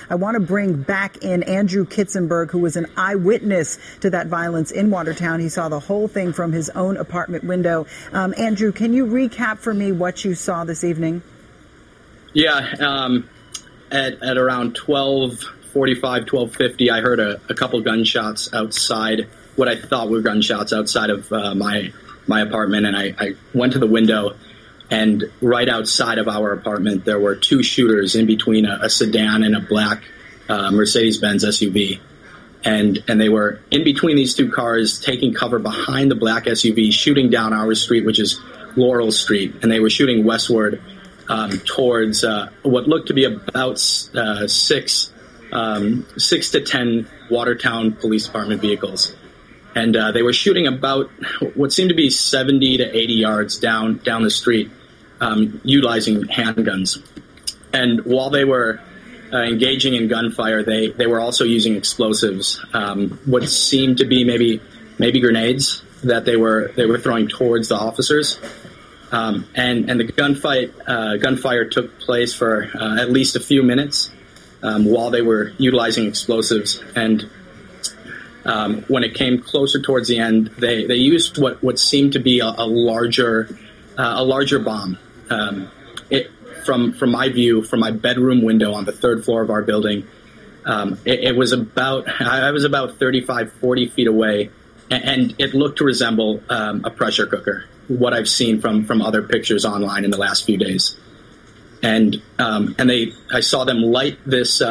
I want to bring back in Andrew Kitzenberg, who was an eyewitness to that violence in Watertown. He saw the whole thing from his own apartment window. Andrew, can you recap for me what you saw this evening? Yeah, at around 12:45, 12:50, I heard a couple gunshots outside, what I thought were gunshots outside of my apartment, and I went to the window. And right outside of our apartment, there were two shooters in between a sedan and a black Mercedes-Benz SUV. And they were in between these two cars, taking cover behind the black SUV, shooting down our street, which is Laurel Street. And they were shooting westward towards what looked to be about six to 10 Watertown Police Department vehicles. And they were shooting about what seemed to be 70 to 80 yards down the street, utilizing handguns. And while they were engaging in gunfire, they were also using explosives, what seemed to be maybe grenades that they were throwing towards the officers. And the gunfire took place for at least a few minutes while they were utilizing explosives. And when it came closer towards the end, they used what seemed to be a larger bomb. From my view, from my bedroom window on the third floor of our building, I was about 35, 40 feet away, and it looked to resemble a pressure cooker, what I've seen from other pictures online in the last few days. And I saw them light this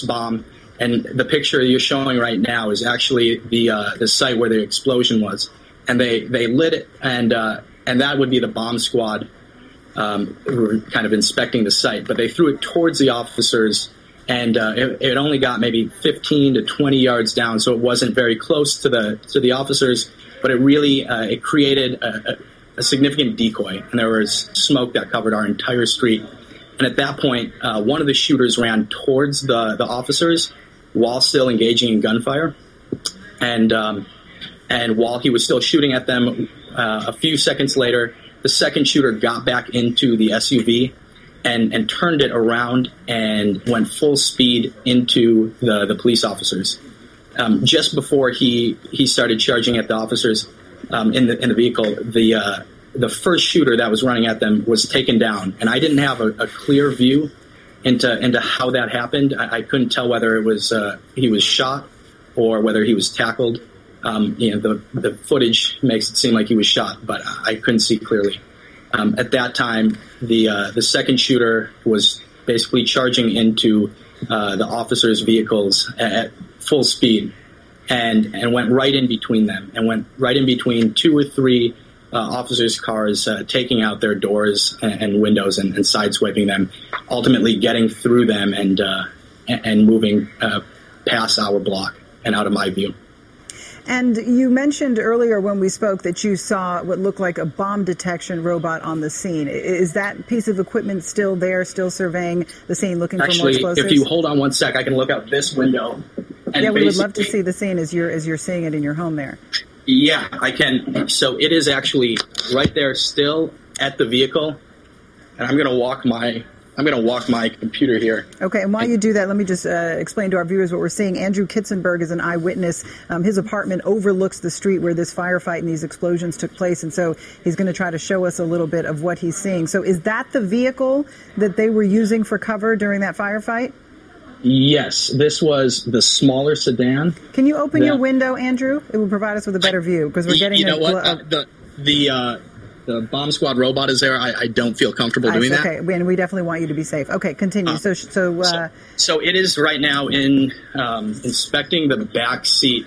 bomb. And the picture you're showing right now is actually the site where the explosion was, and they lit it, and that would be the bomb squad who were kind of inspecting the site. But they threw it towards the officers, and it only got maybe 15 to 20 yards down, so it wasn't very close to the officers. But it really it created a significant decoy, and there was smoke that covered our entire street. And at that point, one of the shooters ran towards the officers while still engaging in gunfire, and while he was still shooting at them, a few seconds later, the second shooter got back into the SUV and turned it around and went full speed into the police officers. Just before he started charging at the officers in the vehicle, the first shooter that was running at them was taken down, and I didn't have a clear view into how that happened. I couldn't tell whether it was he was shot or whether he was tackled. The footage makes it seem like he was shot, but I couldn't see clearly. At that time, the second shooter was basically charging into the officers' vehicles at full speed, and went right in between them, and went right in between two or three officers' cars, taking out their doors and windows and sideswiping them, ultimately getting through them and moving past our block and out of my view. And you mentioned earlier when we spoke that you saw what looked like a bomb detection robot on the scene. Is that piece of equipment still there, still surveying the scene, looking for more explosives? Actually, if you hold on one sec, I can look out this window. And yeah, we would love to see the scene as you're seeing it in your home there. Yeah, I can. So it is actually right there, still at the vehicle, and I'm going to walk my computer here. Okay, and while you do that, let me just explain to our viewers what we're seeing. Andrew Kitzenberg is an eyewitness. His apartment overlooks the street where this firefight and these explosions took place, and so he's going to try to show us a little bit of what he's seeing. So is that the vehicle that they were using for cover during that firefight? Yes, this was the smaller sedan. Can you open your window, Andrew? It will provide us with a better view, because we're getting the bomb squad robot is there. I don't feel comfortable doing that. Okay, and we definitely want you to be safe. Okay, continue. So it is right now in inspecting the back seat,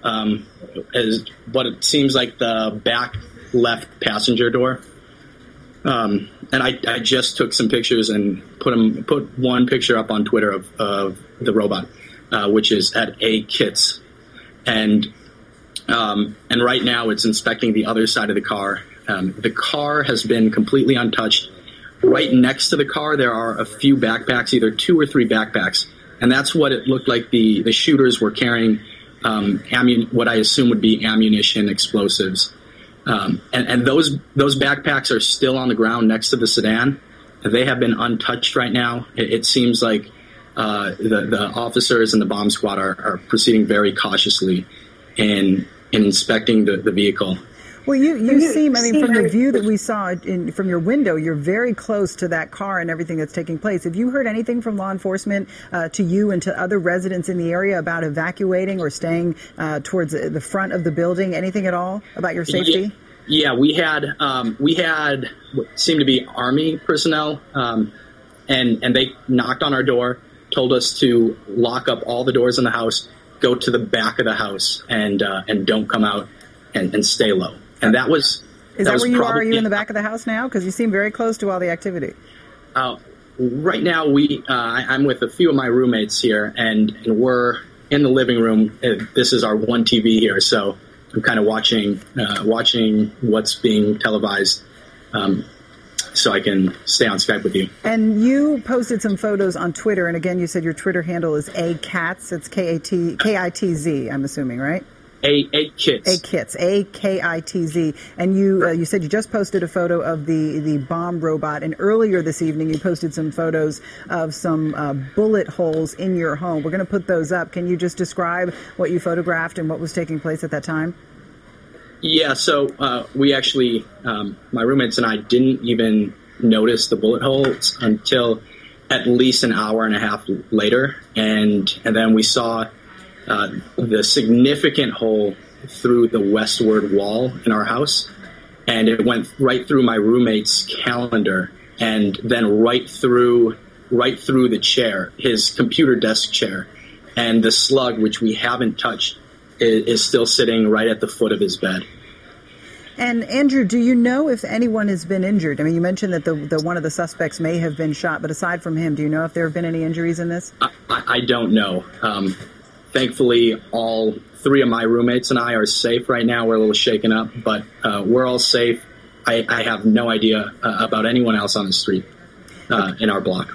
as what it seems like the back left passenger door. And I just took some pictures and put one picture up on Twitter of the robot, which is at @akits, and right now it's inspecting the other side of the car. The car has been completely untouched. Right next to the car, there are a few backpacks, either 2 or 3 backpacks, and that's what it looked like the shooters were carrying. What I assume would be ammunition, explosives. And those backpacks are still on the ground next to the sedan. They have been untouched right now. It seems like The officers and the bomb squad are proceeding very cautiously in inspecting the vehicle. Well, you seem, I mean, from the view that we saw from your window, you're very close to that car and everything that's taking place. Have you heard anything from law enforcement to you and to other residents in the area about evacuating or staying towards the front of the building? Anything at all about your safety? Yeah, we had what seemed to be Army personnel, and they knocked on our door, told us to lock up all the doors in the house, go to the back of the house, and don't come out and stay low. And that was Is that where you are? Are you in the back of the house now? Because you seem very close to all the activity. Right now, I'm with a few of my roommates here, and we're in the living room. This is our one TV here, so I'm kind of watching what's being televised, so I can stay on Skype with you. And you posted some photos on Twitter, and again, you said your Twitter handle is akitz. It's Kitz. I'm assuming, right? Kitz. Akitz. And you said you just posted a photo of the bomb robot, and earlier this evening you posted some photos of some bullet holes in your home. We're going to put those up. Can you just describe what you photographed and what was taking place at that time? Yeah, so we actually, my roommates and I didn't even notice the bullet holes until at least an hour and a half later, and then we saw the significant hole through the westward wall in our house, and it went right through my roommate's calendar, and then right through the chair, his computer desk chair, and the slug, which we haven't touched, is still sitting right at the foot of his bed. And Andrew, do you know if anyone has been injured? I mean, you mentioned that the one of the suspects may have been shot, but aside from him, do you know if there have been any injuries in this? I don't know. Thankfully, all three of my roommates and I are safe right now. We're a little shaken up, but we're all safe. I have no idea about anyone else on the street in our block.